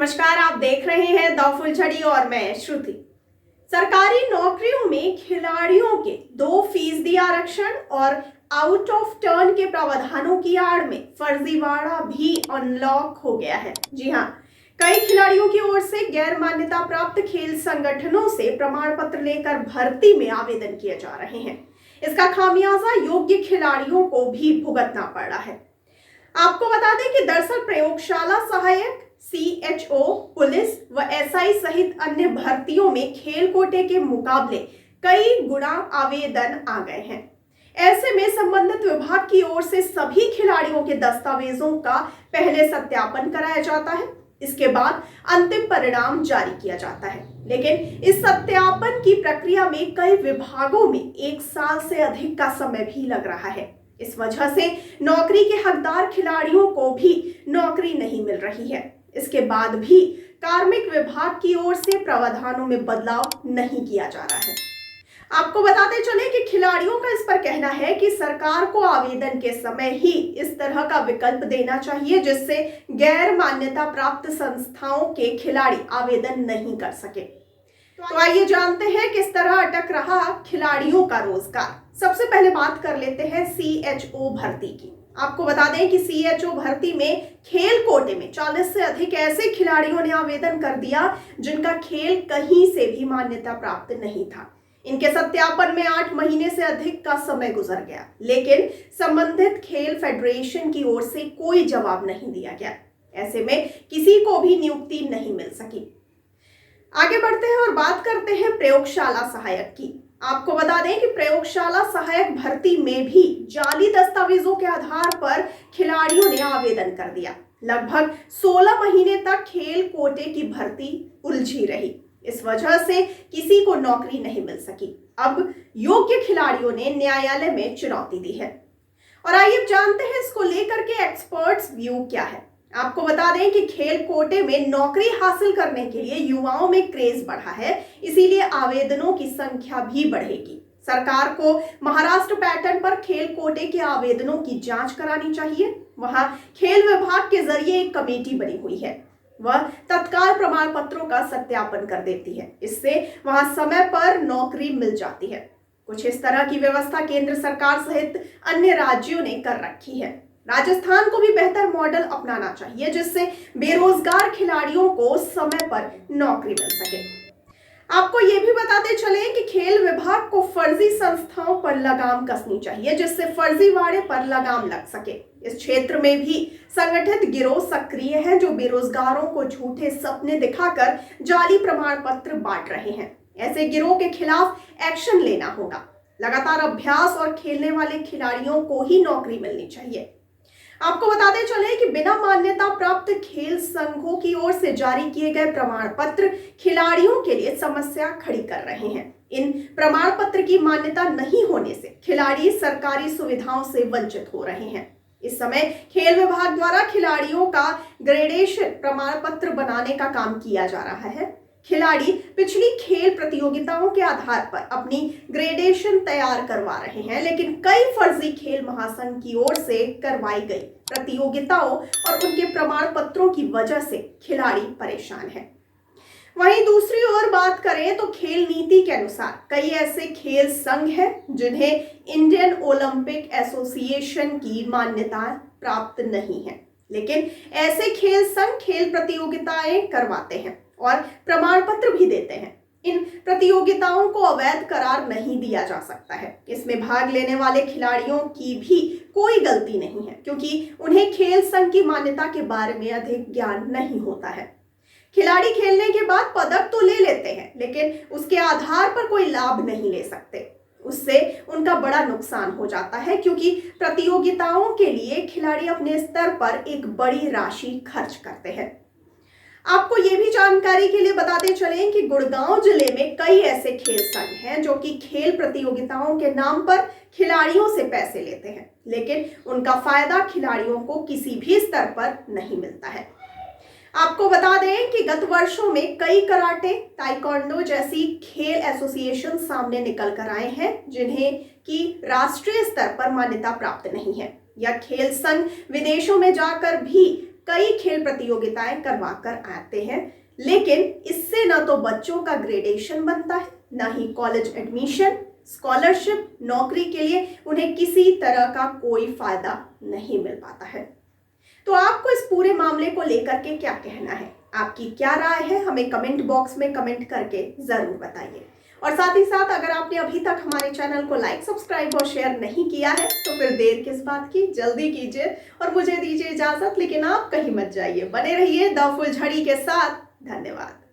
नमस्कार, आप देख रहे हैं द फुलझड़ी और मैं श्रुति। सरकारी नौकरियों में खिलाड़ियों के 2% आरक्षण और आउट ऑफ टर्न के प्रावधानों की आड़ में फर्जीवाड़ा भी अनलॉक हो गया है। जी हाँ, कई खिलाड़ियों की ओर से गैर मान्यता प्राप्त खेल संगठनों से प्रमाण पत्र लेकर भर्ती में आवेदन किए जा रहे हैं। इसका खामियाजा योग्य खिलाड़ियों को भी भुगतना पड़ रहा है। आपको बता दें कि दरअसल प्रयोगशाला सहायक, CHO, पुलिस व SI सहित अन्य भर्तियों में खेल कोटे के मुकाबले कई गुना आवेदन आ गए हैं। ऐसे में संबंधित विभाग की ओर से सभी खिलाड़ियों के दस्तावेजों का पहले सत्यापन कराया जाता है। इसके बाद अंतिम परिणाम जारी किया जाता है। लेकिन इस सत्यापन की प्रक्रिया में कई विभागों में 1 साल से अधिक का समय भी लग रहा है। इस वजह से नौकरी के हकदार खिलाड़ियों को भी नौकरी नहीं मिल रही है। इसके बाद भी कार्मिक विभाग की ओर से प्रावधानों में बदलाव नहीं किया जा रहा है। आपको बताते चले कि खिलाड़ियों का इस पर कहना है कि सरकार को आवेदन के समय ही इस तरह का विकल्प देना चाहिए जिससे गैर मान्यता प्राप्त संस्थाओं के खिलाड़ी आवेदन नहीं कर सके। तो आइए जानते हैं किस तरह अटक रहा खिलाड़ियों का रोजगार। सबसे पहले बात कर लेते हैं CHO भर्ती की। आपको बता दें कि CHO भर्ती में खेल कोटे में 40 से अधिक ऐसे खिलाड़ियों ने आवेदन कर दिया जिनका खेल कहीं से भी मान्यता प्राप्त नहीं था। इनके सत्यापन में 8 महीने से अधिक का समय गुजर गया, लेकिन संबंधित खेल फेडरेशन की ओर से कोई जवाब नहीं दिया गया। ऐसे में किसी को भी नियुक्ति नहीं मिल सकी। आगे बढ़ते हैं और बात करते हैं प्रयोगशाला सहायक की। आपको बता दें कि प्रयोगशाला सहायक भर्ती में भी जाली दस्तावेजों के आधार पर खिलाड़ियों ने आवेदन कर दिया। लगभग 16 महीने तक खेल कोटे की भर्ती उलझी रही। इस वजह से किसी को नौकरी नहीं मिल सकी। अब योग्य खिलाड़ियों ने न्यायालय में चुनौती दी है। और आइए जानते हैं इसको लेकर के एक्सपर्ट्स व्यू क्या है। आपको बता दें कि खेल कोटे में नौकरी हासिल करने के लिए युवाओं में क्रेज बढ़ा है, इसीलिए आवेदनों की संख्या भी बढ़ेगी। सरकार को महाराष्ट्र पैटर्न पर खेल कोटे के आवेदनों की जांच करानी चाहिए। वहां खेल विभाग के जरिए एक कमेटी बनी हुई है, वह तत्काल प्रमाण पत्रों का सत्यापन कर देती है। इससे वहां समय पर नौकरी मिल जाती है। कुछ इस तरह की व्यवस्था केंद्र सरकार सहित अन्य राज्यों ने कर रखी है। राजस्थान को भी बेहतर मॉडल अपनाना चाहिए जिससे बेरोजगार खिलाड़ियों को समय पर नौकरी मिल सके। आपको ये भी बताते चले कि खेल विभाग को फर्जी संस्थाओं पर लगाम कसनी चाहिए जिससे फर्जीवाड़े पर लगाम लग सके। इस क्षेत्र में भी संगठित गिरोह सक्रिय हैं जो बेरोजगारों को झूठे सपने दिखाकर जाली प्रमाण पत्र बांट रहे हैं। ऐसे गिरोह के खिलाफ एक्शन लेना होगा। लगातार अभ्यास और खेलने वाले खिलाड़ियों को ही नौकरी मिलनी चाहिए। आपको बताते चले कि बिना मान्यता प्राप्त खेल संघों की ओर से जारी किए गए प्रमाण पत्र खिलाड़ियों के लिए समस्या खड़ी कर रहे हैं। इन प्रमाण पत्र की मान्यता नहीं होने से खिलाड़ी सरकारी सुविधाओं से वंचित हो रहे हैं। इस समय खेल विभाग द्वारा खिलाड़ियों का ग्रेडेशन प्रमाण पत्र बनाने का काम किया जा रहा है। खिलाड़ी पिछली खेल प्रतियोगिताओं के आधार पर अपनी ग्रेडेशन तैयार करवा रहे हैं, लेकिन कई फर्जी खेल महासंघ की ओर से करवाई गई प्रतियोगिताओं और उनके प्रमाण पत्रों की वजह से खिलाड़ी परेशान हैं। वहीं दूसरी ओर बात करें तो खेल नीति के अनुसार कई ऐसे खेल संघ हैं जिन्हें इंडियन ओलंपिक एसोसिएशन की मान्यता प्राप्त नहीं है, लेकिन ऐसे खेल संघ खेल प्रतियोगिताएं करवाते हैं और प्रमाण पत्र भी देते हैं। इन प्रतियोगिताओं को अवैध करार नहीं दिया जा सकता है। इसमें भाग लेने वाले खिलाड़ियों की भी कोई गलती नहीं है क्योंकि उन्हें खेल संघ की मान्यता के बारे में अधिक ज्ञान नहीं होता है। खिलाड़ी खेलने के बाद पदक तो ले लेते हैं, लेकिन उसके आधार पर कोई लाभ नहीं ले सकते। उससे उनका बड़ा नुकसान हो जाता है क्योंकि प्रतियोगिताओं के लिए खिलाड़ी अपने स्तर पर एक बड़ी राशि खर्च करते हैं। आपको ये भी जानकारी के लिए बताते चलें कि गुड़गांव जिले में कई ऐसे खेल संघ हैं जो कि खेल प्रतियोगिताओं के नाम पर खिलाड़ियों से पैसे लेते हैं, लेकिन उनका फायदा खिलाड़ियों को किसी भी स्तर पर नहीं मिलता है। आपको बता दें कि गत वर्षों में कई कराटे, ताइक्वांडो जैसी खेल एसोसिएशन सामने निकल कर आए हैं जिन्हें कि राष्ट्रीय स्तर पर मान्यता प्राप्त नहीं है। यह खेल संघ विदेशों में जाकर भी कई खेल प्रतियोगिताएं करवा कर आते हैं, लेकिन इससे ना तो बच्चों का ग्रेडेशन बनता है, ना ही कॉलेज एडमिशन, स्कॉलरशिप, नौकरी के लिए उन्हें किसी तरह का कोई फायदा नहीं मिल पाता है। तो आपको इस पूरे मामले को लेकर के क्या कहना है? आपकी क्या राय है? हमें कमेंट बॉक्स में कमेंट करके जरूर बताइए। और साथ ही साथ अगर आपने अभी तक हमारे चैनल को लाइक, सब्सक्राइब और शेयर नहीं किया है तो फिर देर किस बात की, जल्दी कीजिए और मुझे दीजिए इजाजत। लेकिन आप कहीं मत जाइए, बने रहिए द फुलझड़ी के साथ। धन्यवाद।